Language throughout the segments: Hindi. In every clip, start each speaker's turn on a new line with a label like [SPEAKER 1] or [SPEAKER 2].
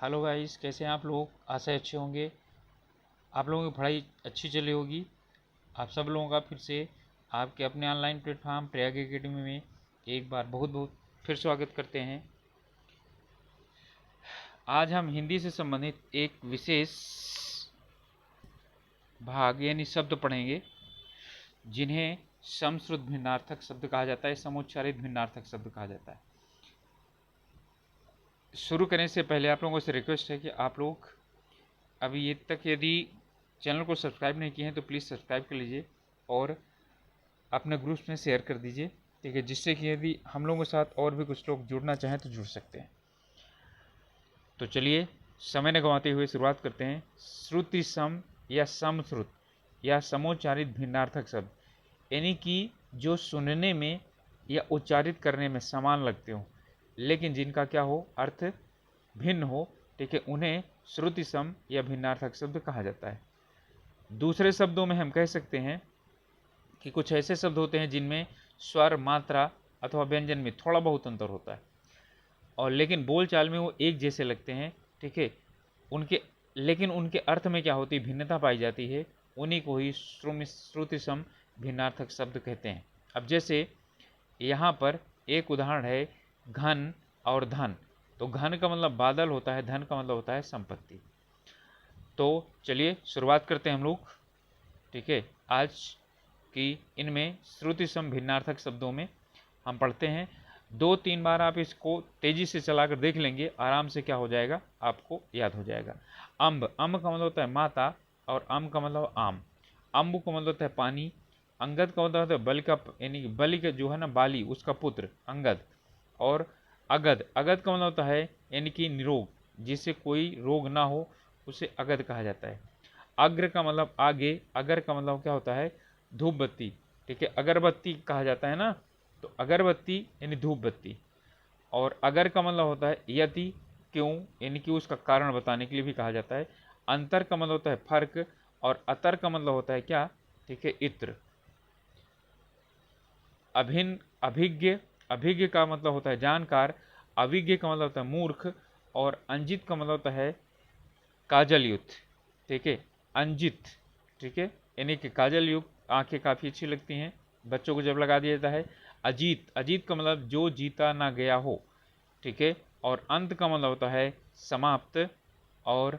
[SPEAKER 1] हेलो गाइस, कैसे हैं आप लोग। आशा अच्छे होंगे। आप लोगों की पढ़ाई अच्छी चली होगी। आप सब लोगों का फिर से आपके अपने ऑनलाइन प्लेटफॉर्म प्रयाग एकेडमी में एक बार बहुत बहुत फिर स्वागत करते हैं। आज हम हिंदी से संबंधित एक विशेष भाग यानी शब्द पढ़ेंगे, जिन्हें समश्रुत भिन्नार्थक शब्द कहा जाता है, समुच्चारित भिन्नार्थक शब्द कहा जाता है। शुरू करने से पहले आप लोगों से रिक्वेस्ट है कि आप लोग अभी ये तक यदि चैनल को सब्सक्राइब नहीं किए हैं तो प्लीज़ सब्सक्राइब कर लीजिए और अपने ग्रुप्स में शेयर कर दीजिए, ठीक है, जिससे कि यदि हम लोगों के साथ और भी कुछ लोग जुड़ना चाहें तो जुड़ सकते हैं। तो चलिए समय न गंवाते हुए शुरुआत करते हैं। श्रुति सम या समश्रुत या समोच्चारित भिन्नार्थक शब्द, यानी कि जो सुनने में या उच्चारित करने में समान लगते हो लेकिन जिनका क्या हो, अर्थ भिन्न हो, ठीक है, उन्हें श्रुति सम या भिन्नार्थक शब्द कहा जाता है। दूसरे शब्दों में हम कह सकते हैं कि कुछ ऐसे शब्द होते हैं जिनमें स्वर, मात्रा अथवा व्यंजन में थोड़ा बहुत अंतर होता है और लेकिन बोलचाल में वो एक जैसे लगते हैं, ठीक है, लेकिन उनके अर्थ में क्या होती है, भिन्नता पाई जाती है। उन्हीं को ही श्रुति सम भिन्नार्थक शब्द कहते हैं। अब जैसे यहाँ पर एक उदाहरण है, घन और धन। तो घन का मतलब बादल होता है, धन का मतलब होता है संपत्ति। तो चलिए शुरुआत करते हैं हम लोग, ठीक है। आज की इनमें श्रुति सम भिन्नार्थक शब्दों में हम पढ़ते हैं। 2-3 बार आप इसको तेजी से चलाकर देख लेंगे, आराम से क्या हो जाएगा, आपको याद हो जाएगा। अम्ब, अम्ब का मतलब होता है माता और अम्ब का मतलब आम। अम्बु का मतलब होता है पानी। अंगद का मतलब होता है बलि का, यानी बलि का जो है ना बाली, उसका पुत्र अंगद। और अगध, अगध का मतलब होता है यानी कि निरोग, जिससे कोई रोग ना हो उसे अगध कहा जाता है। अग्र का मतलब आगे, अगर का मतलब क्या होता है, धूप बत्ती, ठीक है, अगरबत्ती कहा जाता है ना, तो अगरबत्ती यानी धूप बत्ती। और अगर का मतलब होता है यति, क्यों, यानी कि उसका कारण बताने के लिए भी कहा जाता है। अंतर का मतलब होता है फर्क और अतर का मतलब होता है क्या, ठीक है, इत्र। अभिन्न, अभिज्ञ, अभिज्ञ का मतलब होता है जानकार। अभिज्ञ का मतलब होता है मूर्ख। और अंजित का मतलब होता है काजल युक्त, ठीक है, अंजित, ठीक है, यानी कि काजल युक्त आंखें काफ़ी अच्छी लगती हैं बच्चों को जब लगा दिया जाता है। अजीत, अजीत का मतलब जो जीता ना गया हो, ठीक है। और अंत का मतलब होता है समाप्त। और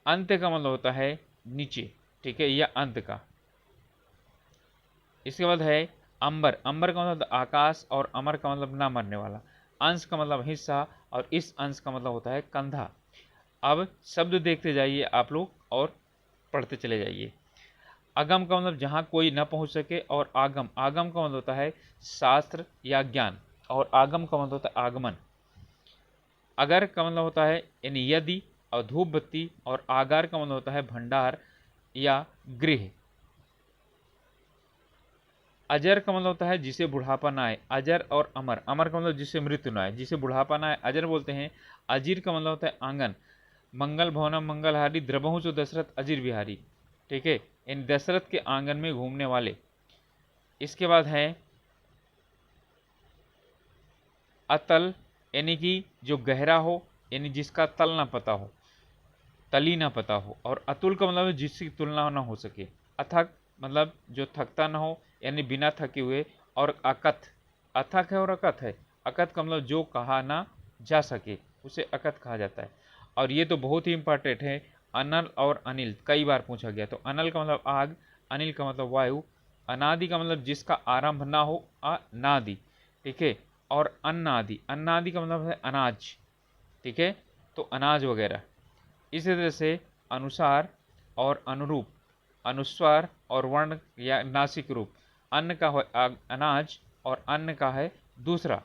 [SPEAKER 1] अंत का मतलब होता है नीचे, ठीक है, या अंत का। इसके बाद है अंबर, अंबर का मतलब आकाश और अमर का मतलब ना मरने वाला। अंश का मतलब हिस्सा और इस अंश का मतलब होता है कंधा। अब शब्द देखते जाइए आप लोग और पढ़ते चले जाइए। अगम का मतलब जहाँ कोई न पहुँच सके। और आगम, आगम का मतलब होता है शास्त्र या ज्ञान। और आगम का मतलब होता है आगमन। अगर का मतलब होता है यानी यदि और धूप बत्ती। और आगार का मतलब होता है भंडार या गृह। अजर का मतलब होता है जिसे बुढ़ापा ना आए। अजर और अमर, अमर का मतलब जिसे मृत्यु ना आए, जिसे बुढ़ापा ना आए अजर बोलते हैं। अजीर का मतलब होता है आंगन। मंगल भवनम मंगलहारी द्रबहु जो दशरथ अजीर बिहारी, ठीक है, इन दशरथ के आंगन में घूमने वाले। इसके बाद है अतल, यानी कि जो गहरा हो, यानी जिसका तल ना पता हो, तली ना पता हो। और अतुल का मतलब जिसकी तुलना ना हो सके। अथक मतलब जो थकता ना हो, यानी बिना थके हुए। और अकथ, अथक है और अकथ है। अकथ का मतलब जो कहा ना जा सके उसे अकथ कहा जाता है। और ये तो बहुत ही इंपॉर्टेंट है, अनल और अनिल कई बार पूछा गया। तो अनल का मतलब आग, अनिल का मतलब वायु। अनादि का मतलब जिसका आरंभ ना हो, अनादि, ठीक है। और अन्नादि, अन्नादि का मतलब है अनाज, ठीक है, तो अनाज वगैरह। इसी तरह से अनुसार और अनुरूप, अनुस्वार और वर्ण या नासिक रूप। अन्न का है अनाज और अन्न का है दूसरा।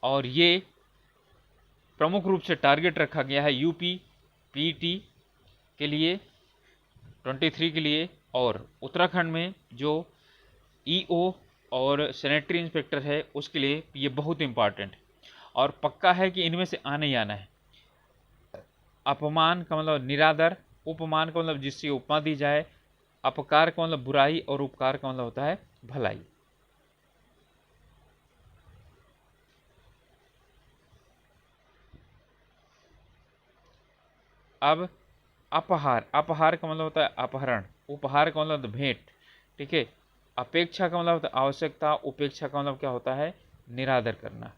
[SPEAKER 1] और ये प्रमुख रूप से टारगेट रखा गया है यूपी पीटी के लिए 23 के लिए। और उत्तराखंड में जो ईओ और सैनिटरी इंस्पेक्टर है उसके लिए ये बहुत इंपॉर्टेंट है और पक्का है कि इनमें से आने ही आना है। अपमान का मतलब निरादर। उपमान का मतलब जिससे उपमा दी जाए। अपकार का मतलब बुराई और उपकार का मतलब होता है भलाई। अब अपहार, अपहार का मतलब होता है अपहरण, उपहार का मतलब भेंट, ठीक है। अपेक्षा का मतलब होता है आवश्यकता, उपेक्षा का मतलब क्या होता है निरादर करना।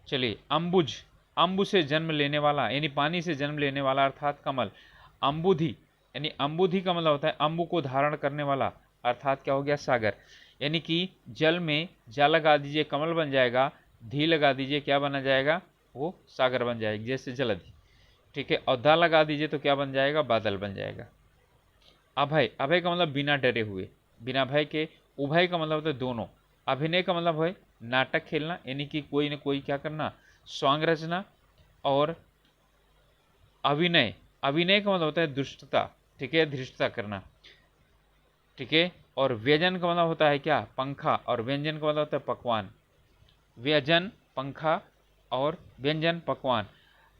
[SPEAKER 1] चलिए अम्बुज, अम्बु से जन्म लेने वाला यानी पानी से जन्म लेने वाला अर्थात कमल। अम्बुधि यानी अम्बुधि का मतलब होता है अम्बु को धारण करने वाला अर्थात क्या हो गया सागर। यानी कि जल में जा लगा दीजिए कमल बन जाएगा, धी लगा दीजिए क्या बना जाएगा वो सागर बन जाएगी जैसे जलधि, ठीक है। और दा लगा दीजिए तो क्या बन जाएगा बादल बन जाएगा। अभय, अभय का मतलब बिना डरे हुए, बिना भय के। उभय का मतलब होता है दोनों। अभिनय का मतलब है नाटक खेलना यानी कि कोई न कोई क्या करना स्वांग रचना। और अभिनय, अभिनय का मतलब होता है दुष्टता, ठीक है धृष्टता करना, ठीक है। और व्यंजन का मतलब होता है क्या पंखा, और व्यंजन का मतलब होता है पकवान। व्यंजन पंखा और व्यंजन पकवान।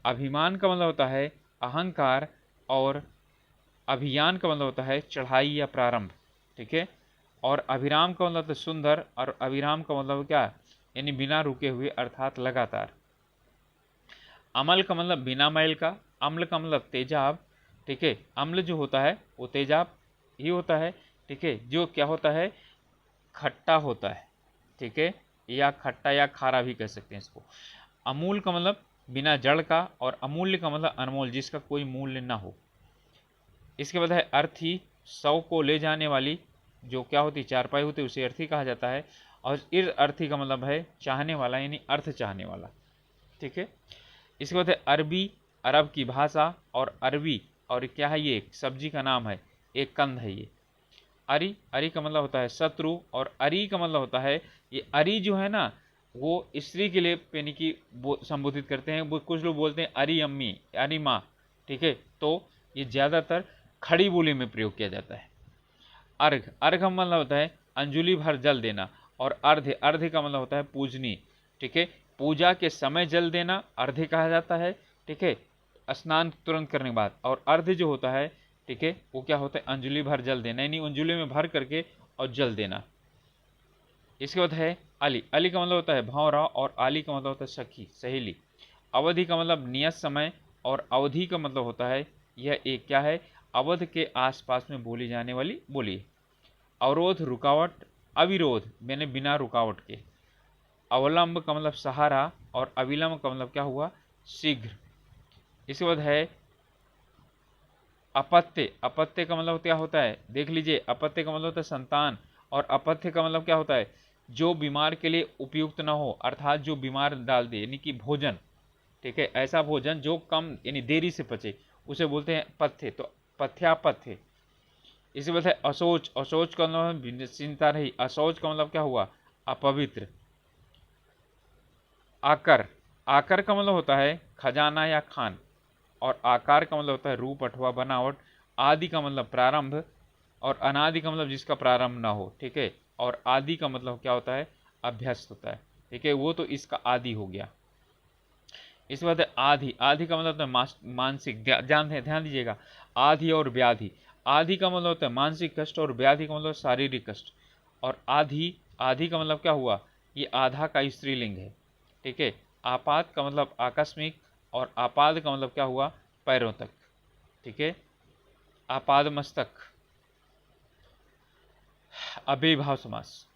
[SPEAKER 1] अभिमान का मतलब होता है अहंकार, और अभियान का मतलब होता है चढ़ाई या प्रारंभ, ठीक है। और अभिराम का मतलब होता है सुंदर, और अभिराम का मतलब क्या यानी बिना रुके हुए अर्थात लगातार। अमल का मतलब बिना मैल का, अम्ल का मतलब तेजाब, ठीक है। अम्ल जो होता है वो तेजाब ही होता है, ठीक है, जो क्या होता है खट्टा होता है, ठीक है, या खट्टा या खारा भी कह सकते हैं इसको। अमूल का मतलब बिना जड़ का, और अमूल्य का मतलब अनमोल जिसका कोई मूल्य ना हो। इसके बाद है अर्थी, सौ को ले जाने वाली जो क्या होती चारपाई होती है उसे अर्थी कहा जाता है। और इर अर्थी का मतलब है चाहने वाला यानी अर्थ चाहने वाला, ठीक है। इसके बाद है अरबी, अरब की भाषा, और अरबी, और क्या है ये एक सब्जी का नाम है, एक कंद है ये। अरी, अरी का मतलब होता है शत्रु, और अरी का मतलब होता है ये अरी जो है ना वो स्त्री के लिए यानी कि संबोधित करते हैं। वो कुछ लोग बोलते हैं अरी अम्मी, अरी माँ, ठीक है। तो ये ज़्यादातर खड़ी बोली में प्रयोग किया जाता है। अर्घ, अर्घ का मतलब होता है अंजुलि भर जल देना। और अर्घ्य, अर्घ्य का मतलब होता है पूजनी, ठीक है। पूजा के समय जल देना अर्घ्य कहा जाता है, ठीक है, स्नान तुरंत करने के बाद। और अर्घ्य जो होता है, ठीक है, वो क्या होता है अंजुलि भर जल देना यानी अंजुलि में भर करके और जल देना। इसके बाद है अली, अली का मतलब होता है भौरा, और आली का मतलब होता है सखी सहेली। अवधि का मतलब नियत समय, और अवधि का मतलब होता है यह एक क्या है अवध के आसपास में बोली जाने वाली बोली। अवरोध रुकावट, अविरोध मैंने बिना रुकावट के। अवलंब का मतलब सहारा, और अविलंब का मतलब क्या हुआ शीघ्र। इसके बाद है अपत्य, अपत्य का मतलब क्या होता है देख लीजिए, अपत्य का मतलब होता है संतान। और अपत्य का मतलब क्या होता है जो बीमार के लिए उपयुक्त ना हो अर्थात जो बीमार डाल दे यानी कि भोजन, ठीक है, ऐसा भोजन जो कम यानी देरी से पचे उसे बोलते हैं पथ्य। तो पथ्यापथ्य। इसी वजह से अशौच, अशौच का मतलब चिंता रही, अशौच का मतलब क्या हुआ अपवित्र। आकर, आकर का मतलब होता है खजाना या खान। और आकार का मतलब होता है रूप अथवा बनावट। आदि का मतलब प्रारंभ, और अनादि का मतलब जिसका प्रारंभ ना हो, ठीक है। और आदि का मतलब क्या होता है अभ्यस्त होता है, ठीक है, वो तो इसका आदि हो गया। इसके बाद है आधि, आधि का मतलब होता है मानसिक, ध्यान दीजिएगा आधि और व्याधि। आधि का मतलब होता है मानसिक कष्ट, और व्याधि का मतलब शारीरिक कष्ट। और आधि, आधि का मतलब क्या हुआ ये आधा का स्त्रीलिंग है, ठीक है। आपात का मतलब आकस्मिक, और आपाद का मतलब क्या हुआ पैरों तक, ठीक है। आपाद मस्तक। अव्ययीभाव समास।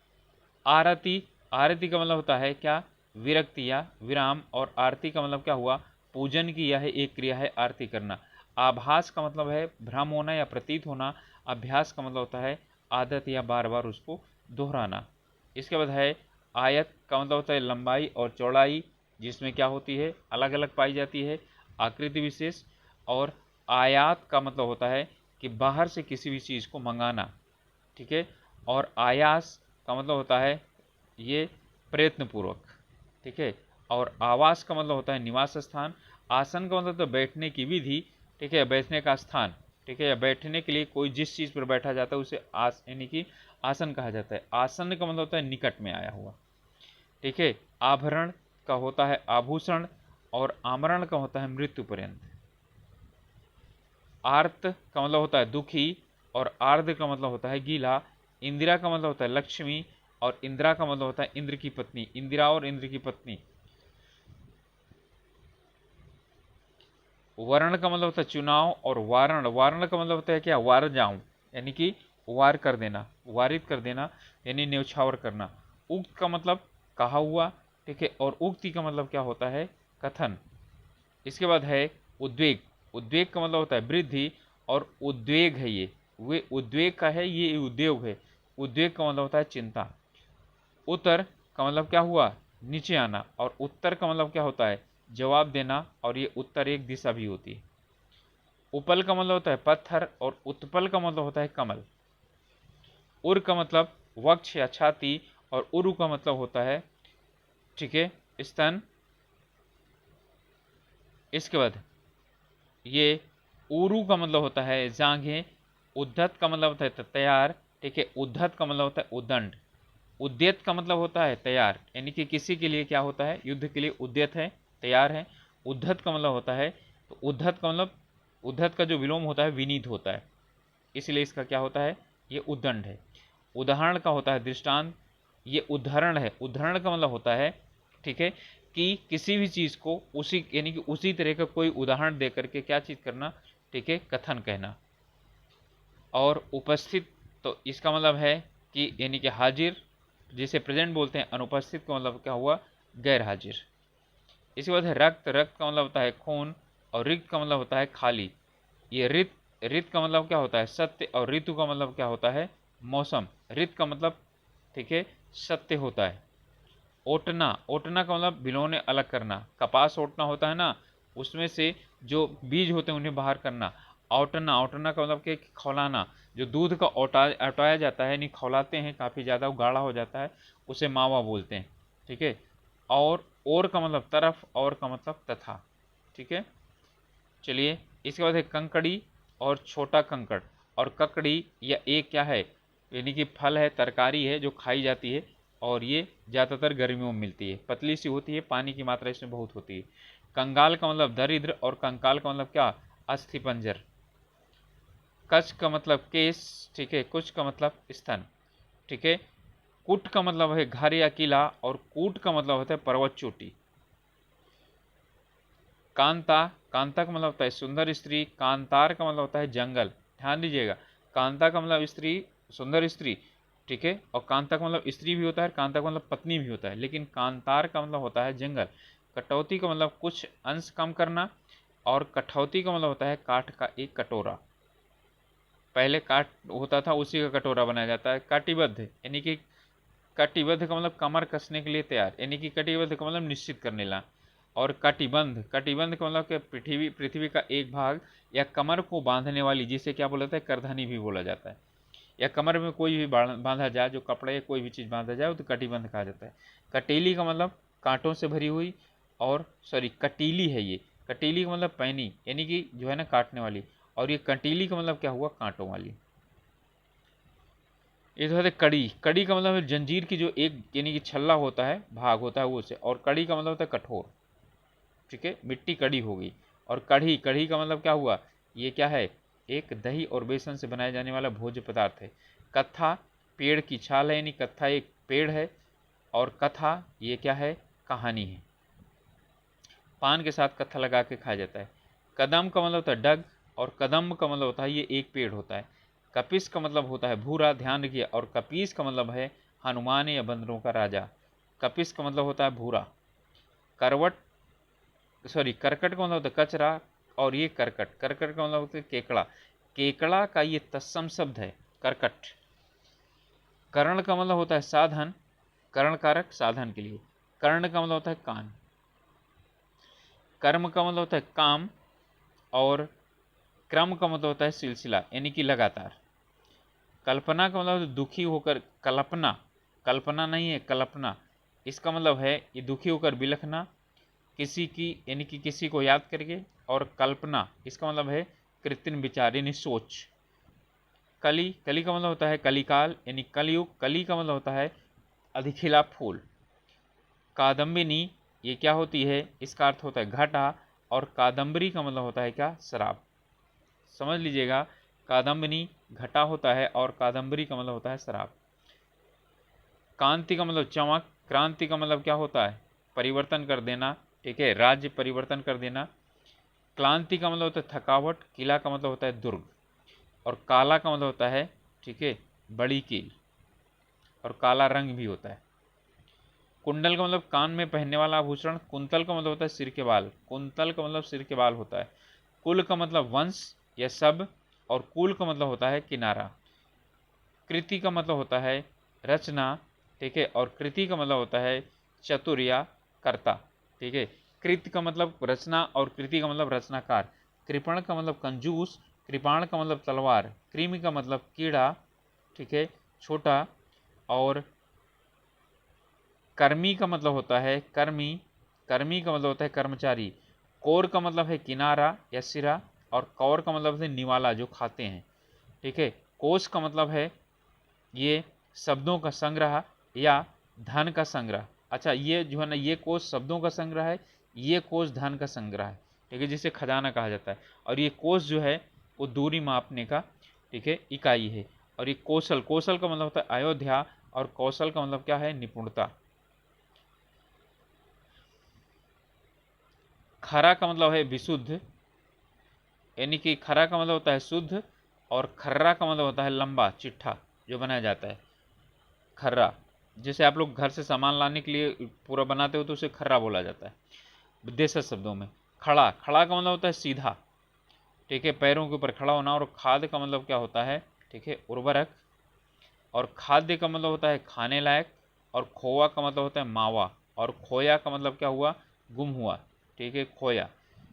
[SPEAKER 1] आरती, आरती का मतलब होता है क्या विरक्ति या विराम। और आरती का मतलब क्या हुआ पूजन की यह एक क्रिया है आरती करना। आभास का मतलब है भ्रम होना या प्रतीत होना। अभ्यास का मतलब होता है आदत या बार बार उसको दोहराना। इसके बाद है आयत का मतलब होता है लंबाई और चौड़ाई जिसमें क्या होती है अलग अलग पाई जाती है आकृति विशेष। और आयात का मतलब होता है कि बाहर से किसी भी चीज़ को मंगाना, ठीक है। और आयास का मतलब होता है ये प्रयत्नपूर्वक, ठीक है। और आवास का मतलब होता है निवास स्थान। आसन का मतलब तो बैठने की विधि, ठीक है, बैठने का स्थान, ठीक है, या बैठने के लिए कोई जिस चीज़ पर बैठा जाता है उसे आस यानी कि आसन कहा जाता है। आसन का मतलब होता है निकट में आया हुआ, ठीक है। आभरण का होता है आभूषण, और आमरण का होता है मृत्यु पर्यंत। आर्त का मतलब होता है दुखी, और आर्द्र का मतलब होता है गीला। इंदिरा का मतलब होता है लक्ष्मी, और इंदिरा का मतलब होता है इंद्र की पत्नी। इंदिरा और इंद्र की पत्नी, वर्ण का मतलब होता है चुनाव, और वारण, वारण का मतलब होता है क्या, वार जाऊं, यानी कि वार कर देना, वारित कर देना, यानी न्यौछावर करना। उक्त का मतलब कहा हुआ, ठीक है, और उक्ति का मतलब क्या होता है, कथन। इसके बाद है उद्वेग, उद्वेग का मतलब होता है वृद्धि, और उद्वेग है ये, वे उद्वेग का है, ये उद्योग है। उद्वेग का मतलब होता है चिंता। उत्तर का मतलब क्या हुआ, नीचे आना, और उत्तर का मतलब क्या होता है, जवाब देना, और ये उत्तर एक दिशा भी होती है। उपल का मतलब होता है पत्थर, और उत्पल का मतलब होता है कमल। उर का मतलब वक्ष या छाती, और उरु का मतलब होता है, ठीक है, स्तन। इसके बाद ये उरु का मतलब होता है जांघें। उद्धत का मतलब होता है तैयार, ठीक है, उद्धत का मतलब होता है उद्दंड। उद्यत का मतलब होता है तैयार, यानी कि किसी के लिए क्या होता है, युद्ध के लिए उद्यत है, तैयार है। उद्धत का मतलब होता है, तो उद्धत का मतलब, उद्धत का जो विलोम होता है विनीत होता है, इसलिए इसका क्या होता है, ये उद्दंड है। उदाहरण का होता है दृष्टांत, ये उदाहरण है। उदाहरण का मतलब होता है, ठीक है, कि किसी भी चीज़ को उसी, यानी कि उसी तरह का कोई उदाहरण दे करके क्या चीज़ करना, ठीक है, कथन कहना। और उपस्थित, तो इसका मतलब है कि यानी कि हाजिर, जिसे प्रेजेंट बोलते हैं। अनुपस्थित का मतलब क्या हुआ, गैर हाजिर। इसके बाद है रक्त, रक्त का मतलब होता है खून, और रिक्त का मतलब होता है खाली। ये ऋत, ऋत का मतलब क्या होता है सत्य, और ऋतु का मतलब क्या होता है मौसम। ऋत का मतलब, ठीक है, सत्य होता है। ओटना, ओटना का मतलब भिगोने अलग करना। कपास ओटना होता है ना, उसमें से जो बीज होते हैं उन्हें बाहर करना। औटना, औटना का मतलब कि खौलाना, जो दूध का औटाया जाता है, नहीं खौलाते हैं काफ़ी ज़्यादा, वो गाढ़ा हो जाता है, उसे मावा बोलते हैं, ठीक है। और का मतलब तरफ, और का मतलब तथा, ठीक है। चलिए, इसके बाद है कंकड़ी और छोटा कंकड़। और ककड़ी या एक क्या है, यानी कि फल है, तरकारी है जो खाई जाती है, और ये ज़्यादातर गर्मियों में मिलती है, पतली सी होती है, पानी की मात्रा इसमें बहुत होती है। कंगाल का मतलब दरिद्र, और कंकाल का मतलब क्या, अस्थिपंजर। कच्छ का मतलब केस, ठीक है, कुछ का मतलब स्तन, ठीक है। कुट का मतलब है घर या किला, और कूट का मतलब होता है पर्वत चोटी। कांता, कांता का मतलब होता है सुंदर स्त्री। कांतार का मतलब होता है जंगल। ध्यान दीजिएगा, कांता का मतलब स्त्री, सुंदर स्त्री, ठीक है, और कांता का मतलब स्त्री भी होता है, कांता का मतलब पत्नी भी होता है, लेकिन कांतार का मतलब होता है जंगल। कटौती का मतलब कुछ अंश कम करना, और कठौती का मतलब होता है काठ का एक कटोरा। पहले काठ होता था, उसी का कटोरा बनाया जाता है। कटिबद्ध, यानी कि कटिबद्ध का मतलब कमर कसने के लिए तैयार, यानी कि कटिबद्ध का मतलब निश्चित करने ला। और कटिबंध, कटिबंध का मतलब कि पृथ्वी, पृथ्वी का एक भाग, या कमर को बांधने वाली, जिसे क्या बोला जाता है, करधनी भी बोला जाता है। या कमर में कोई भी बांधा जाए, जो कपड़े या कोई भी चीज़ बांधा जाए, तो कटिबंध कहा जाता है। कटेली का मतलब कांटों से भरी हुई, और सॉरी कटीली है ये, कटीली का मतलब पैनी, यानी कि जो है ना काटने वाली, और ये कटीली का मतलब क्या हुआ, कांटों वाली। ये तो है कड़ी, कड़ी का मतलब है जंजीर की जो एक, यानी कि छल्ला होता है, भाग होता है वो से। और कड़ी का मतलब होता है कठोर, ठीक है, मिट्टी कड़ी हो गई। और कढ़ी, कढ़ी का मतलब क्या हुआ, ये क्या है, एक दही और बेसन से बनाया जाने वाला भोज्य पदार्थ है। कत्था, पेड़ की छाल है, यानी कत्था एक पेड़ है। और कथा, ये क्या है, कहानी है। पान के साथ कत्था लगा के खाया जाता है। कदम का मतलब होता है डग, और कदम का मतलब होता है ये एक पेड़ होता है। कपिस का मतलब होता है भूरा, ध्यान रखिए। और कपीस का मतलब है हनुमान या बंदरों का राजा। कपिस का मतलब होता है भूरा। करवट, सॉरी करकट का मतलब होता है कचरा, और ये करकट, करकट का मतलब होता है केकड़ा। केकड़ा का ये तत्सम शब्द है करकट। कर्ण का मतलब होता है साधन, कर्ण कारक साधन के लिए। कर्ण का मतलब होता है कान। कर्म का मतलब होता है काम, और क्रम का मतलब होता है सिलसिला, यानी कि लगातार। कल्पना का मतलब दुखी होकर, कल्पना, कल्पना नहीं है कल्पना, इसका मतलब है ये दुखी होकर बिलखना, किसी की, यानी कि किसी को याद करके। और कल्पना, इसका मतलब है कृत्रिम विचार, यानी सोच। कली, कली का मतलब होता है कलिकाल, यानी कलयुग। कली का मतलब होता है अधिखिला फूल। कादम्बिनी, ये क्या होती है, इसका अर्थ होता है घटा। और कादम्बरी का मतलब होता है क्या, शराब। समझ लीजिएगा, कादम्बिनी घटा होता है, और कादम्बरी का मतलब होता है शराब। कांति का मतलब चमक। क्रांति का मतलब क्या होता है, परिवर्तन कर देना, ठीक है, राज्य परिवर्तन कर देना। क्लांति का मतलब होता है थकावट, किला का मतलब होता है दुर्ग, और काला का मतलब होता है, ठीक है, बड़ी कील, और काला रंग भी होता है। कुंडल का मतलब कान में पहनने वाला आभूषण, कुंतल का मतलब होता है सिर के बाल, कुंतल का मतलब सिर के बाल होता है। कुल का मतलब वंश या सब, और कुल का मतलब होता है किनारा। कृति का मतलब होता है रचना, ठीक है, और कृति का मतलब होता है चतुर या कर्ता, ठीक है। कृत का मतलब रचना और कृति का मतलब रचनाकार। कृपण का मतलब कंजूस, कृपाण का मतलब तलवार, कृमि का मतलब कीड़ा, ठीक है, छोटा, और कर्मी का मतलब होता है कर्मी, कर्मी का मतलब होता है कर्मचारी। कोर का मतलब है किनारा या सिरा, और कौर का मतलब है निवाला जो खाते हैं, ठीक है। कोश का मतलब है ये शब्दों का संग्रह या धन का संग्रह। अच्छा, ये जो है ना, ये कोश शब्दों का संग्रह है, ये कोश धन का संग्रह है, ठीक है, जिसे खजाना कहा जाता है। और ये कोश जो है वो दूरी मापने का, ठीक है, इकाई है। और ये कौशल, कौशल का मतलब होता है अयोध्या, और कौशल का मतलब क्या है, निपुणता। खरा का मतलब है विशुद्ध, यानी कि खरा का मतलब होता है शुद्ध, और खर्रा का मतलब होता है लंबा चिट्ठा जो बनाया जाता है, खर्रा। जैसे आप लोग घर से सामान लाने के लिए पूरा बनाते हो तो उसे खर्रा बोला जाता है विदेशी शब्दों में। खड़ा, खड़ा का मतलब होता है सीधा, ठीक है, पैरों के ऊपर खड़ा होना। और खाद का मतलब क्या होता है, ठीक है, उर्वरक। और खाद्य का मतलब होता है खाने लायक। और खोआ का मतलब होता है मावा। और खोया का मतलब क्या हुआ, गुम हुआ, ठीक है, खोया।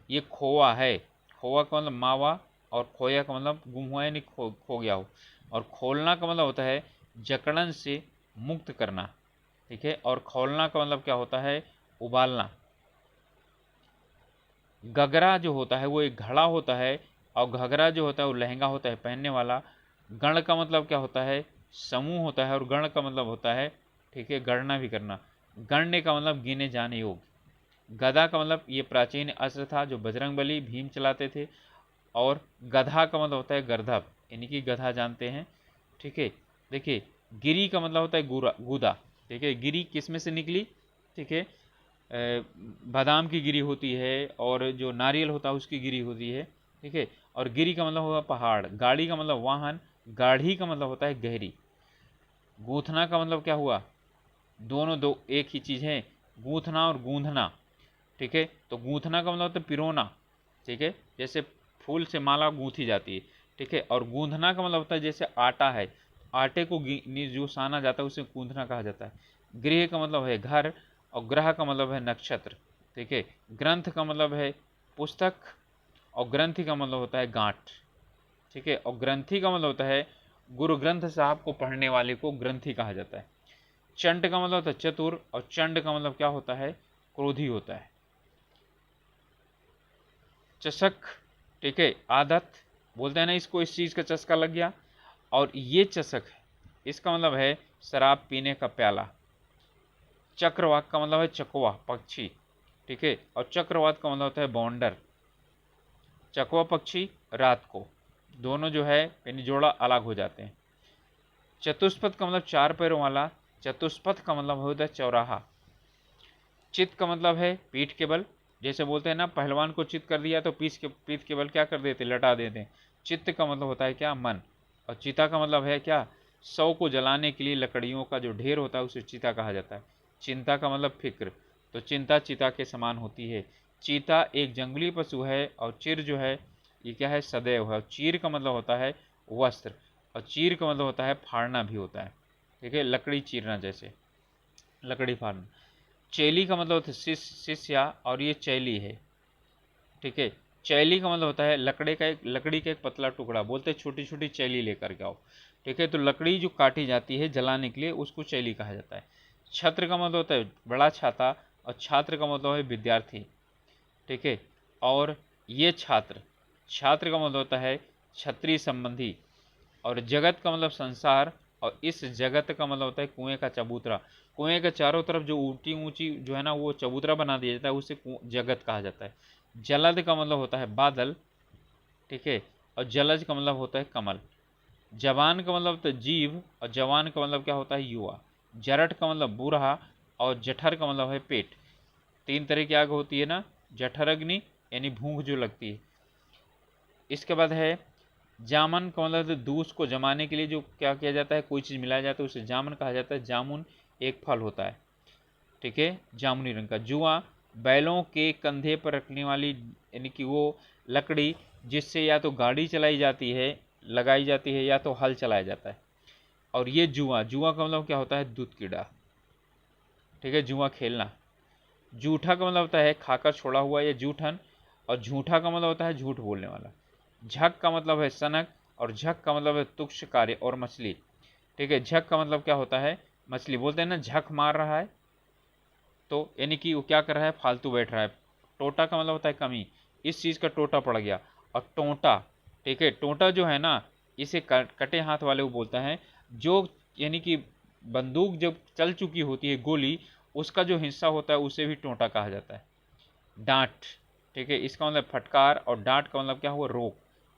[SPEAKER 1] ये खोआ है, खोआ का मतलब मावा, और खोया का मतलब गुम हुआ यानी खो गया हो। और खोलना का मतलब होता है जकड़न से मुक्त करना, ठीक है। और खोलना का मतलब क्या होता है, उबालना। गगरा जो होता है वो एक घड़ा होता है, और घगरा जो होता है वो लहंगा होता है पहनने वाला। गण का मतलब क्या होता है, समूह होता है, और गण का मतलब होता है, ठीक है, गणना भी करना। गण्य का मतलब गिने जाने योग्य। गदा का मतलब ये प्राचीन अस्त्र था जो बजरंगबली भीम चलाते थे। और गधा का मतलब होता है गर्दभ, यानी कि गधा जानते हैं, ठीक है। देखिए, गिरी का मतलब होता है गुदा, ठीक है। गिरी किस में से निकली, ठीक है, बादाम की गिरी होती है, और जो नारियल होता है उसकी गिरी होती है, ठीक है। और गिरी का मतलब होगा पहाड़। गाड़ी का मतलब वाहन। गाढ़ी का मतलब होता है गहरी। गूंथना का मतलब क्या हुआ, दोनों दो एक ही चीज़ है, गूंथना और गूंधना, ठीक है। तो गूंथना का मतलब होता है पिरोना, ठीक है, जैसे फूल से माला गूंथी जाती है, ठीक है। और गूंधना का मतलब होता है जैसे आटा है, आटे को जो साना जाता है उसे गूंधना कहा जाता है। गृह का मतलब है घर, और ग्रह का मतलब है नक्षत्र, ठीक है। ग्रंथ का मतलब है पुस्तक, और ग्रंथि का मतलब होता है गांठ, ठीक है। और ग्रंथि का मतलब होता है गुरु ग्रंथ साहब को पढ़ने वाले को ग्रंथि कहा जाता है। चंड का मतलब होता है चतुर, और चंड का मतलब क्या होता है, क्रोधी होता है। चषक, ठीक है, आदत बोलते हैं ना इसको, इस चीज़ का चस्का लग गया। और ये चषक है, इसका मतलब है शराब पीने का प्याला। चक्रवाक का मतलब है चकवा पक्षी, ठीक है। और चक्रवात का मतलब होता है बौंडर। चकवा पक्षी रात को, दोनों जो है यानी जोड़ा अलग हो जाते हैं। चतुष्पथ का मतलब चार पैरों वाला। चतुष्पथ का मतलब होता है चौराहा। चित का मतलब है पीठ के बल, जैसे बोलते हैं ना पहलवान को चित कर दिया तो पीठ के बल क्या कर देते, लटा देते हैं। चित्त का मतलब होता है क्या, मन। और चिता का मतलब है क्या, शव को जलाने के लिए लकड़ियों का जो ढेर होता है उसे चिता कहा जाता है। चिंता का मतलब फिक्र, तो चिंता चिता के समान होती है। चीता एक जंगली पशु है, और चिर जो है ये क्या है, सदैव है। और चीर का मतलब होता है वस्त्र, और चीर का मतलब होता है फाड़ना भी होता है, ठीक है, लकड़ी चीरना, जैसे लकड़ी फाड़ना। चैली का मतलब होता है शिष्या, और ये चैली है, ठीक है। चैली का मतलब होता है लकड़ी का एक पतला टुकड़ा, बोलते हैं छोटी छोटी चैली लेकर के आओ, ठीक है। तो लकड़ी जो काटी जाती है जलाने के लिए उसको चैली कहा जाता है। छत्र का मतलब होता है बड़ा छाता, और छात्र का मतलब है विद्यार्थी, ठीक है। और ये छात्र, छात्र का मतलब होता है क्षत्रिय संबंधी। और जगत का मतलब संसार, और इस जगत का मतलब होता है कुएं का चबूतरा। कुएं के चारों तरफ जो ऊंची ऊंची जो है ना वो चबूतरा बना दिया जाता है उसे जगत कहा जाता है। जलद का मतलब होता है बादल, ठीक है। और जलज का मतलब होता है कमल। जवान का मतलब होता है जीव, और जवान का मतलब क्या होता है युवा। जरठ का मतलब बूढ़ा, और जठर का मतलब है पेट। तीन तरह की आग होती है ना, जठर अग्नि, यानी भूख जो लगती है। इसके बाद है जामन का मतलब दूध को जमाने के लिए जो क्या किया जाता है, कोई चीज़ मिलाया जाता है उसे जामन कहा जाता है। जामुन एक फल होता है, ठीक है, जामुनी रंग का। जुआ बैलों के कंधे पर रखने वाली यानी कि वो लकड़ी जिससे या तो गाड़ी चलाई जाती है, लगाई जाती है, या तो हल चलाया जाता है। और ये जुआ, जुआ का मतलब क्या होता है, दूध कीड़ा, ठीक है, जुआ खेलना। जूठा का मतलब होता है खाकर छोड़ा हुआ या जूठन, और झूठा का मतलब होता है झूठ बोलने वाला। झक का मतलब है सनक, और झक का मतलब है तुक्ष कार्य और मछली, ठीक है। झक का मतलब क्या होता है, मछली, बोलते हैं ना झक मार रहा है, तो यानी कि वो क्या कर रहा है, फालतू बैठ रहा है। टोटा का मतलब होता है कमी, इस चीज़ का टोटा पड़ गया। और टोंटा, ठीक है, टोंटा जो है ना, इसे कटे हाथ वाले को बोलता है, जो यानी कि बंदूक जब चल चुकी होती है गोली, उसका जो हिस्सा होता है उसे भी टोंटा कहा जाता है। डांट, ठीक है, इसका मतलब फटकार, और डांट का मतलब क्या हुआ, रोक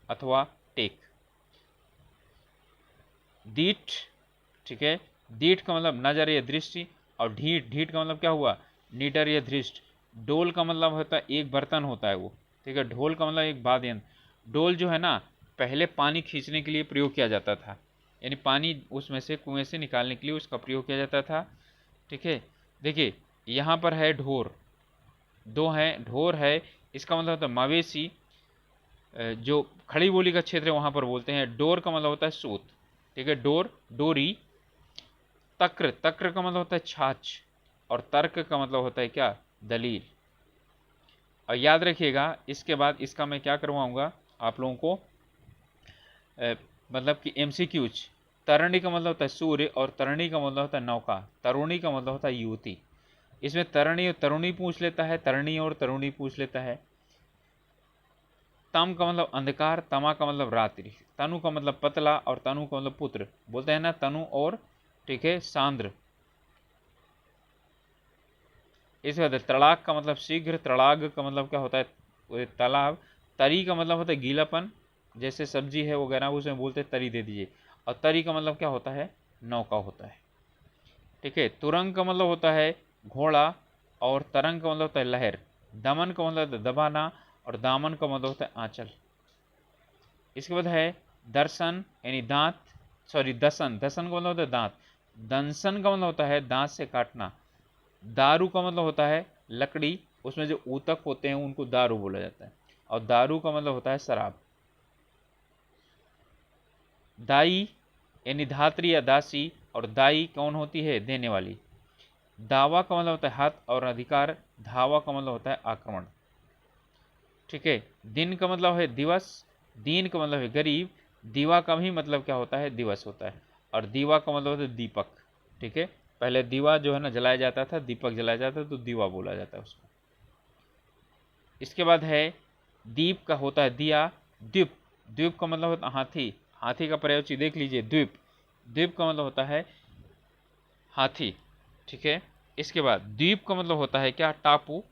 [SPEAKER 1] अथवा टेक। दीठ, ठीक है, दीठ का मतलब नजर या दृष्टि, और ढीठ, ढीठ का मतलब क्या हुआ, निडर या धृष्ट। डोल का मतलब होता है एक बर्तन होता है वो, ठीक है। ढोल का मतलब एक वाद्य यंत्र। डोल जो है ना, पहले पानी खींचने के लिए प्रयोग किया जाता था, यानी पानी उसमें से कुएं से निकालने के लिए उसका प्रयोग किया जाता था, ठीक है। देखिए यहाँ पर है ढोर, दो है ढोर है, इसका मतलब होता है मवेशी। जो खड़ी बोली का क्षेत्र है वहां पर बोलते हैं। डोर का मतलब होता है सूत, ठीक है, डोर डोरी। तक्र, तक्र का मतलब होता है छाछ, और तर्क का मतलब होता है क्या, दलील। और याद रखिएगा इसके बाद इसका मैं क्या करवाऊंगा आप लोगों को, मतलब कि एमसीक्यूज। तरणी का मतलब होता है सूर्य, और तरणी का मतलब होता है नौका। तरुणी का मतलब होता है युवती। इसमें तरणी और तरुणी पूछ लेता है, तरणी और तरुणी पूछ लेता है। तम का मतलब अंधकार, तमा का मतलब रात्रि। तनु का मतलब पतला, और तनु का मतलब पुत्र, बोलते हैं ना तनु और, ठीक है, सांद्र। इसके बाद तड़ाक का मतलब शीघ्र, तड़ाग का मतलब क्या होता है, तालाब। तरी का मतलब होता है गीलापन, जैसे सब्जी है वगैरह उसमें बोलते हैं तरी दे दीजिए। और तरी का मतलब क्या होता है, नौका होता है, ठीक है। तुरंग का मतलब होता है घोड़ा, और तरंग का मतलब होता है लहर। दमन का मतलब होता है दबाना, और दामन का मतलब होता है आंचल। इसके बाद है दर्शन यानी दांत, सॉरी दसन, दसन का मतलब होता है दांत। दंसन का मतलब होता है दांत से काटना। दारू का मतलब होता है लकड़ी, उसमें जो ऊतक होते हैं उनको दारू बोला जाता है। और दारू का मतलब होता है शराब। दाई यानी धात्री या दासी, और दाई कौन होती है, देने वाली। दावा का मतलब होता है हक और अधिकार। धावा का मतलब होता है आक्रमण, ठीक है। दिन का मतलब है दिवस, दीन का मतलब है गरीब। दीवा का भी मतलब क्या होता है, दिवस होता है। और दीवा का मतलब होता है दीपक, ठीक है। पहले दीवा जो है ना जलाया जाता था, दीपक जलाया जाता था, तो दीवा बोला जाता है उसको। इसके बाद है दीप का होता है दिया। द्वीप, द्वीप का मतलब होता है हाथी। हाथी का प्रयोग देख लीजिए, द्वीप, द्वीप का मतलब होता है हाथी, ठीक है। इसके बाद द्वीप का मतलब होता है क्या, टापू,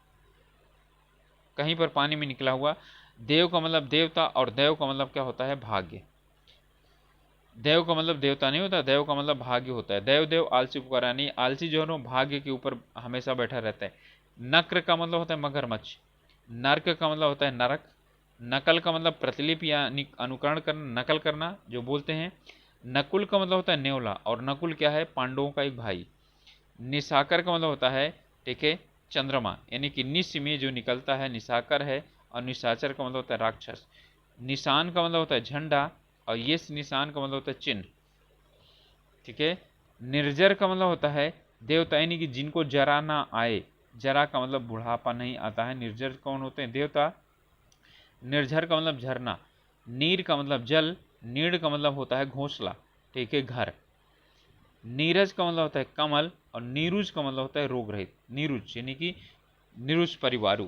[SPEAKER 1] कहीं पर पानी में निकला हुआ। देव का मतलब देवता, और देव का मतलब क्या होता है, भाग्य। देव का मतलब देवता नहीं होता, देव का मतलब भाग्य होता है। देव देव आलसी पुकारा, नहीं, आलसी जो है ना भाग्य के ऊपर हमेशा बैठा रहता है। नक्र का मतलब होता है मगरमच्छ। नर्क का मतलब होता है नरक। नकल का मतलब प्रतिलिपि या अनुकरण करना, नकल करना जो बोलते हैं। नकुल का मतलब होता है नेवला, और नकुल क्या है, पांडवों का एक भाई। निशाकर का मतलब होता है, ठीक है, चंद्रमा, यानी कि निश में जो निकलता है निशाकर है। और निशाचर का मतलब होता है राक्षस। निशान का मतलब होता है झंडा, और ये निशान का मतलब होता है चिन्ह, ठीक है। निर्जर का मतलब होता है देवता, यानी कि जिनको जरा ना आए। जरा का मतलब बुढ़ापा नहीं आता है। निर्जर कौन होते हैं, देवता। निर्झर का मतलब झरना। नीर का मतलब जल। नीड़ का मतलब होता है घोंसला, ठीक है, घर। नीरज का मतलब होता है कमल, और नीरुज का मतलब होता है रोग रहित। नीरुज यानी कि निरुज परिवारु।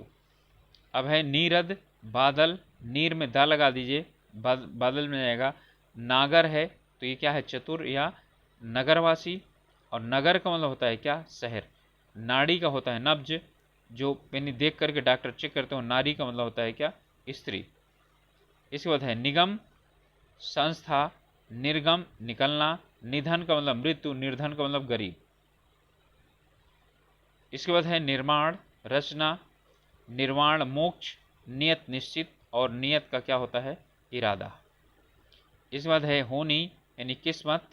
[SPEAKER 1] अब है नीरद, बादल, नीर में दा लगा दीजिए, बादल में जाएगा। नागर है, तो ये क्या है, चतुर या नगरवासी। और नगर का मतलब होता है क्या, शहर। नाड़ी का होता है नब्ज, जो यानी देख करके डॉक्टर चेक करते हो। नारी का मतलब होता है क्या, स्त्री। इसके बाद है निगम, संस्था। निर्गम, निकलना। निधन का मतलब मृत्यु। निर्धन का मतलब गरीब। इसके बाद है निर्माण, रचना। निर्वाण, मोक्ष। नियत निश्चित, और नियत का क्या होता है, इरादा। इसके बाद है होनी यानी किस्मत।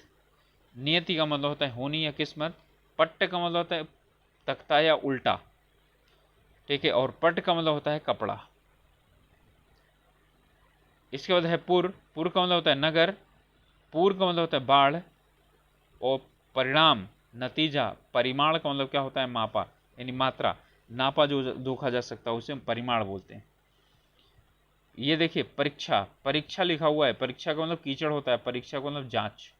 [SPEAKER 1] नियति का मतलब होता है होनी या किस्मत। पट्ट का मतलब होता है तख्ता या उल्टा, ठीक है, और पट का मतलब होता है कपड़ा। इसके बाद है पुर। पुर का मतलब होता है नगर। पूर का मतलब होता है बाढ़। और परिणाम, नतीजा। परिमाण का मतलब क्या होता है, मापा यानी मात्रा, नापा जो देखा जा सकता है उसे हम परिमाण बोलते हैं। ये देखिए परीक्षा, परीक्षा लिखा हुआ है, परीक्षा का मतलब कीचड़ होता है, परीक्षा का मतलब जांच,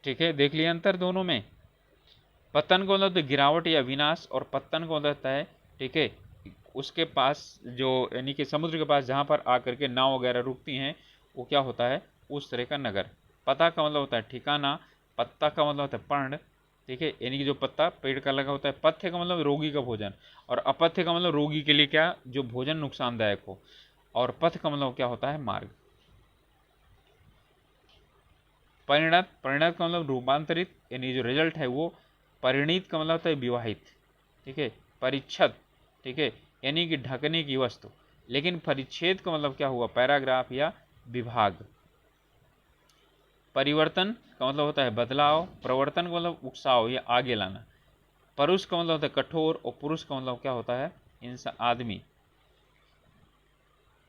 [SPEAKER 1] ठीक है, देख लिया अंतर दोनों में। पतन को मतलब तो गिरावट या विनाश, और पत्तन को मतलब होता है, ठीक है, उसके पास जो यानी कि समुद्र के पास जहाँ पर आकर के नाव वगैरह रुकती हैं वो क्या होता है, उस तरह का नगर। पता का मतलब होता है ठिकाना। पत्ता का मतलब होता है पर्ण, ठीक है, यानी कि जो पत्ता पेड़ का लगा होता है। पथ्य का मतलब रोगी का भोजन, और अपथ्य का मतलब रोगी के लिए क्या, जो भोजन नुकसानदायक हो। और पथ का मतलब क्या होता है, मार्ग। परिणत, परिणत का मतलब रूपांतरित यानी जो रिजल्ट है वो। परिणीत का मतलब होता है विवाहित, ठीक है। परिच्छद, ठीक है, यानी कि ढकने की वस्तु। लेकिन परिच्छेद का मतलब क्या हुआ, पैराग्राफ या विभाग। परिवर्तन का मतलब होता है बदलाव। प्रवर्तन का मतलब उकसाव या आगे लाना। परुष का मतलब होता है कठोर, और पुरुष का मतलब क्या होता है, इंसान, आदमी।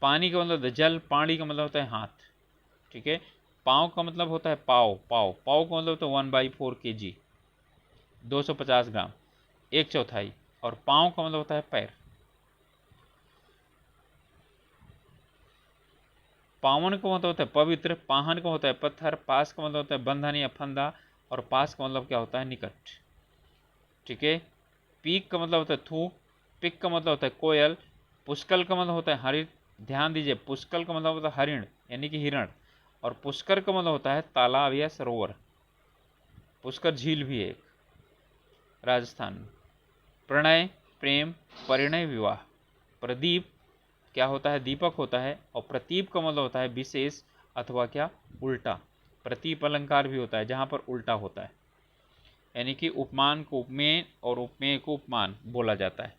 [SPEAKER 1] पानी का मतलब होता है जल। पानी का मतलब होता है हाथ, ठीक है। पाँव का मतलब होता है पाव। पाव, पाव का मतलब होता है 1/4 kg, 250 ग्राम, 1/4। और पाँव का मतलब होता है पैर। पावन का मतलब होता है पवित्र। पाहन का होता है पत्थर। पास का मतलब होता है बंधन या फंदा, और पास का मतलब क्या होता है, निकट, ठीक है। पीक का मतलब होता है थूक। पिक का मतलब होता है कोयल। पुष्कल का मतलब होता है हरिण। ध्यान दीजिए, पुष्कल का मतलब होता है हरिण यानी कि हिरण। और पुष्कर का मतलब होता है तालाब या सरोवर। पुष्कर झील भी है एक, राजस्थान में। प्रणय, प्रेम। परिणय, विवाह। प्रदीप क्या होता है, दीपक होता है। और प्रतीप का मतलब होता है विशेष अथवा क्या, उल्टा। प्रतीप अलंकार भी होता है जहां पर उल्टा होता है, यानी कि उपमान को उपमेय और उपमेय को उपमान बोला जाता है।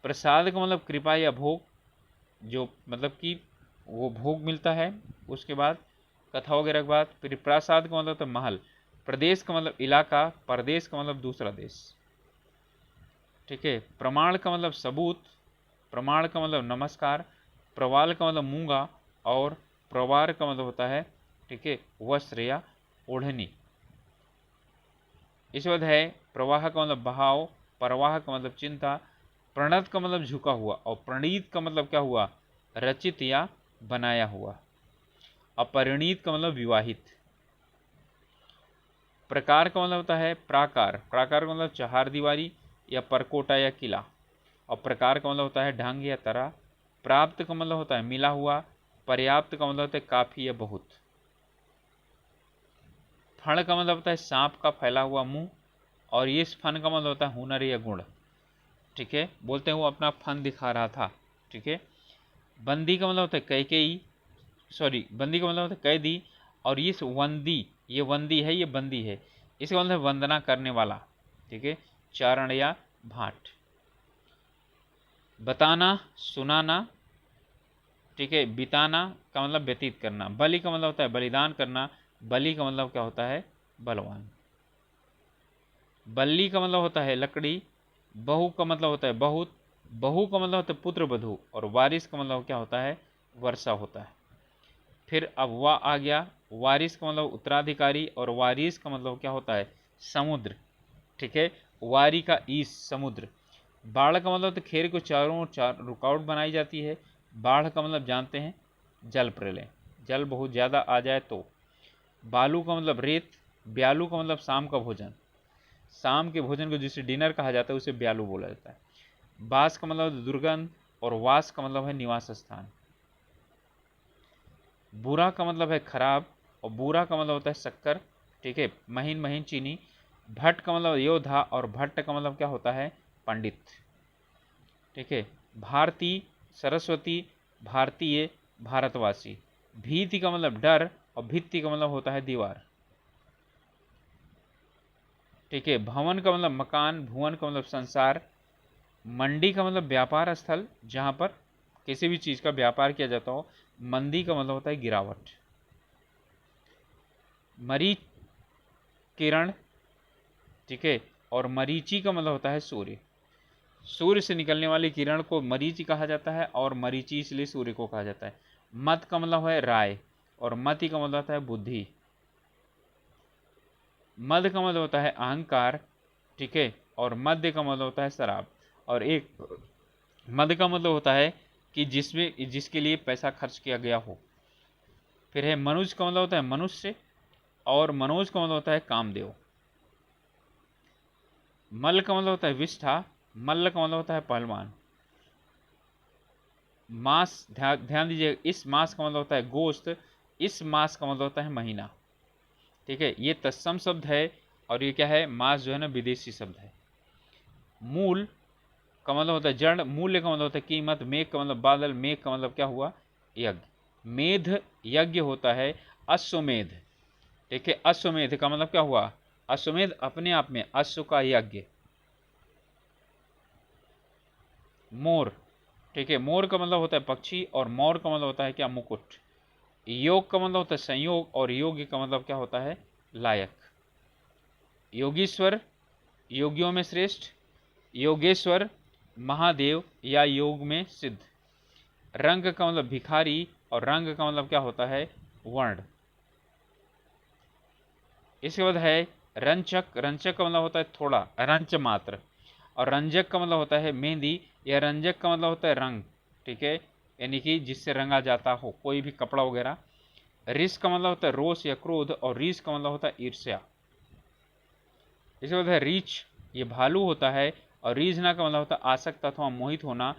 [SPEAKER 1] प्रसाद का मतलब कृपा या भोग, जो मतलब कि वो भोग मिलता है उसके बाद, कथा वगैरह के बाद। फिर प्रासाद का मतलब तो महल। प्रदेश का मतलब इलाका। प्रदेश का मतलब दूसरा देश, ठीक है। प्रमाण का मतलब सबूत। प्रमाण का मतलब नमस्कार। प्रवाल का मतलब मूंगा। और प्रवार का मतलब होता है, ठीक है, वस्त्र या ओढ़नी। इस बाद है प्रवाह का मतलब बहाव। प्रवाह का मतलब चिंता। प्रणत का मतलब झुका हुआ, और प्रणीत का मतलब क्या हुआ, रचित या बनाया हुआ। अपरिणीत का मतलब विवाहित। प्रकार का मतलब होता है प्राकार। प्राकार का मतलब चहार दीवारी या परकोटा या किला। और प्रकार का मतलब होता है ढंग या तरह। प्राप्त का मतलब होता है मिला हुआ। पर्याप्त का मतलब होता है काफी या बहुत। फण का मतलब होता है सांप का फैला हुआ मुंह। और ये फन का मतलब होता है हुनर या गुण, ठीक है, बोलते हैं वो अपना फन दिखा रहा था, ठीक है। बंदी का मतलब होता है कैकेयी, सॉरी, बंदी का मतलब होता है कैदी। और ये वंदी, ये वंदी है, ये बंदी है, इसका मतलब है वंदना करने वाला, ठीक है। चारण या भाट। बताना, सुनाना, ठीक है। बिताना का मतलब व्यतीत करना। बलि का मतलब होता है बलिदान करना। बलि का मतलब क्या होता है, बलवान। बल्ली का मतलब होता है लकड़ी। बहू का मतलब होता है बहुत। बहू का मतलब होता है पुत्र वधू। और वारिस का मतलब क्या होता है, वर्षा होता है। फिर अब वा आ गया। वारिस का मतलब उत्तराधिकारी, और वारिस का मतलब क्या होता है, समुद्र, ठीक है। वारी का ईस, समुद्र। बाढ़ का मतलब तो खेर को चारों ओर रुकावट बनाई जाती है। बाढ़ का मतलब जानते हैं, जल प्रलय, जल बहुत ज़्यादा आ जाए तो। बालू का मतलब रेत। ब्यालू का मतलब शाम का भोजन। शाम के भोजन को जिसे डिनर कहा जाता है उसे ब्यालू बोला जाता है। बास का मतलब दुर्गंध। और वास का मतलब है निवास स्थान। बुरा का मतलब है खराब। और बूरा का मतलब होता है शक्कर, ठीक है, महीन महीन चीनी। भट्ट का मतलब योद्धा। और भट्ट का मतलब क्या होता है, पंडित, ठीक है। भारती, सरस्वती, भारतीय, भारतवासी। भीति का मतलब डर। और भित्ति का मतलब होता है दीवार, ठीक है। भवन का मतलब मकान। भुवन का मतलब संसार। मंडी का मतलब व्यापार स्थल जहां पर किसी भी चीज़ का व्यापार किया जाता हो, मंदी का मतलब होता है गिरावट। मरीच किरण, ठीक है, और मरीचि का मतलब होता है सूर्य। सूर्य से निकलने वाली किरण को मरीचि कहा जाता है, और मरीचि इसलिए सूर्य को कहा जाता है। मत का मतलब है राय, और मति का मतलब होता है बुद्धि। मद का मतलब होता है अहंकार, ठीक है, और मध्य का मतलब होता है शराब। और एक मद का मतलब होता है कि जिसके लिए पैसा खर्च किया गया हो। फिर है मनुज का मतलब होता है मनुष्य, और मनोज का मतलब होता है कामदेव। मल का मतलब होता है विष्ठा, मल्ल का मतलब होता है पहलवान। मास, ध्यान दीजिए, इस मास का मतलब होता है गोश्त, इस मास का मतलब होता है महीना, ठीक है। ये तत्सम शब्द है, और ये क्या है, मास जो है ना विदेशी शब्द है। मूल का मतलब होता है जड़, मूल्य का मतलब होता है कीमत, मेघ का मतलब बादल, मेघ का मतलब क्या हुआ, यज्ञ। मेध यज्ञ होता है, अश्वमेध, ठीक है। अश्वमेध का मतलब क्या हुआ, अश्वमेध अपने आप में अश्व का यज्ञ। मोर, ठीक है, मोर का मतलब होता है पक्षी, और मोर का मतलब होता है क्या, मुकुट। योग का मतलब होता है संयोग, और योग्य का मतलब क्या होता है, लायक। योगीश्वर, योगियों में श्रेष्ठ। योगेश्वर, महादेव या योग में सिद्ध। रंग का मतलब भिखारी, और रंग का मतलब क्या होता है, वर्ण। इसके बाद है रंचक, रंचक का मतलब होता है थोड़ा, रंच मात्र। और रंजक का मतलब होता है मेहंदी, या रंजक का मतलब होता है रंग, ठीक है, यानी कि जिससे रंगा जाता हो कोई भी कपड़ा वगैरह। रिस का मतलब होता है रोष या क्रोध, और रीस का मतलब होता है ईर्ष्या। इसके बाद है रीछ, ये भालू होता है, और रीझना का मतलब होता है आसक्त अथवा मोहित होना।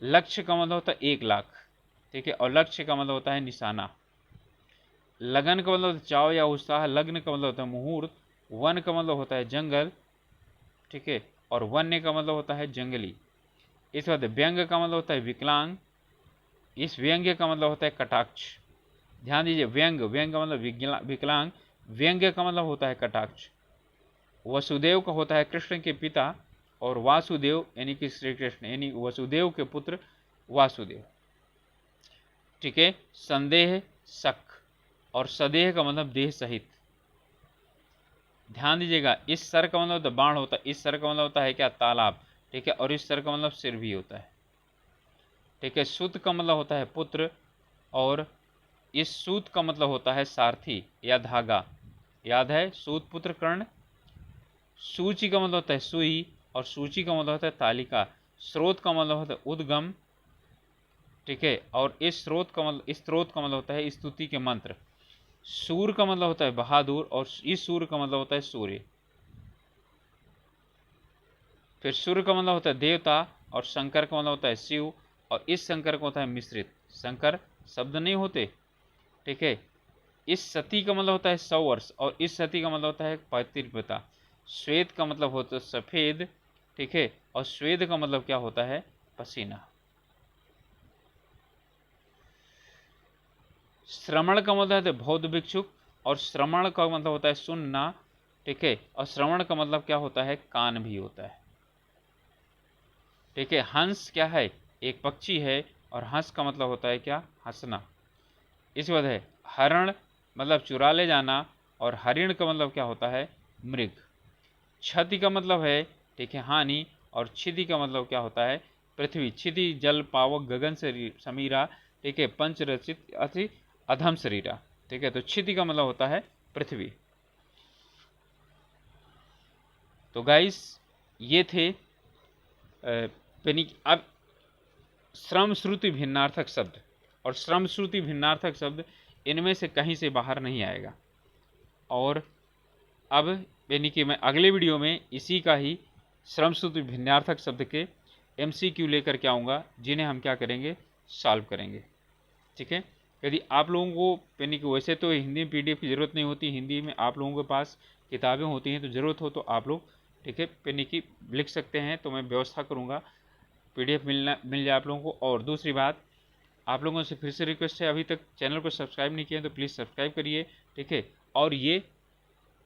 [SPEAKER 1] लक्ष्य का मतलब होता है 1 लाख, ठीक है, और लक्ष्य का मतलब होता है निशाना। लगन का मतलब होता है चाव या उत्साह, लग्न का मतलब होता है मुहूर्त। वन का मतलब होता है जंगल, ठीक है, और वन्य का मतलब होता है जंगली। इसके बाद व्यंग का मतलब होता है विकलांग, इस व्यंग्य का मतलब होता है कटाक्ष। ध्यान दीजिए, व्यंग, व्यंग का मतलब विकलांग, व्यंग्य का मतलब होता है कटाक्ष। वसुदेव का होता है कृष्ण के पिता, और वासुदेव यानी कि श्री कृष्ण, यानी वसुदेव के पुत्र वासुदेव, ठीक है। संदेह, शक, और सदेह का मतलब देह सहित। ध्यान दीजिएगा, इस सर का मतलब होता है बाण होता है, इस सर का मतलब होता है क्या, तालाब, ठीक है, और इस सर का मतलब सिर भी होता है, ठीक है। सूत का मतलब होता है पुत्र, और इस सूत का मतलब होता है सारथी या धागा, याद है, सूत पुत्र कर्ण। सूची का मतलब होता है सुई, और सूची का मतलब होता है तालिका। स्रोत का मतलब होता है उद्गम, ठीक है, और इस स्रोत का मतलब होता है स्तुति के मंत्र। सूर का मतलब होता है बहादुर, और इस सूर का मतलब होता है सूर्य। फिर सूर्य का मतलब होता है देवता, और शंकर का मतलब होता है शिव, और इस शंकर का होता है मिश्रित। शंकर शब्द नहीं होते, ठीक है। इस सती का मतलब होता है 100 वर्ष, और इस सती का मतलब होता है पतिव्रता। श्वेत का मतलब होता है सफेद, ठीक है, और श्वेत का मतलब क्या होता है, पसीना। श्रवण का मतलब है बौद्ध भिक्षुक, और श्रवण का मतलब होता है सुनना, ठीक है, और श्रवण का मतलब क्या होता है, कान भी होता है, ठीक है। हंस क्या है, एक पक्षी है, और हंस का मतलब होता है क्या, हंसना। इसके बाद है हरण, मतलब चुरा ले जाना, और हरिण का मतलब क्या होता है, मृग। क्षति का मतलब है, ठीक है, हानि, और क्षिति का मतलब क्या होता है, पृथ्वी। क्षिति जल पावक गगन समीरा, ठीक है, पंच रचित अति अधम शरीरा, ठीक है। तो क्षिति का मतलब होता है पृथ्वी। तो गाइस, ये थे अब श्रम श्रुति भिन्नार्थक शब्द, और श्रम श्रुति भिन्नार्थक शब्द इनमें से कहीं से बाहर नहीं आएगा। और अब यानी कि मैं अगले वीडियो में इसी का ही श्रम श्रुति भिन्नार्थक शब्द के MCQ लेकर के आऊँगा, जिन्हें हम क्या करेंगे, सॉल्व करेंगे, ठीक है। यदि आप लोगों को यानी कि वैसे तो हिंदी में PDF की ज़रूरत नहीं होती, हिंदी में आप लोगों के पास किताबें होती हैं, तो ज़रूरत हो तो आप लोग, ठीक है, यानी कि लिख सकते हैं, तो मैं व्यवस्था करूँगा PDF मिल जाए आप लोगों को। और दूसरी बात, आप लोगों से फिर से रिक्वेस्ट है, अभी तक चैनल को सब्सक्राइब नहीं किया तो प्लीज़ सब्सक्राइब करिए, ठीक है। और ये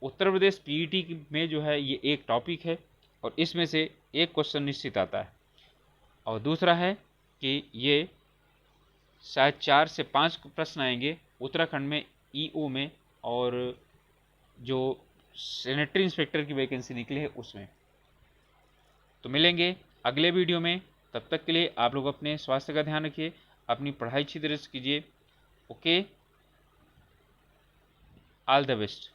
[SPEAKER 1] उत्तर प्रदेश PET में जो है ये एक टॉपिक है, और इसमें से एक क्वेश्चन निश्चित आता है। और दूसरा है कि ये शायद 4 से 5 प्रश्न आएंगे उत्तराखंड में ईओ में, और जो सैनिटरी इंस्पेक्टर की वैकेंसी निकली है उसमें। तो मिलेंगे अगले वीडियो में, तब तक के लिए आप लोग अपने स्वास्थ्य का ध्यान रखिए, अपनी पढ़ाई अच्छी तरह से कीजिए। Okay, all the best.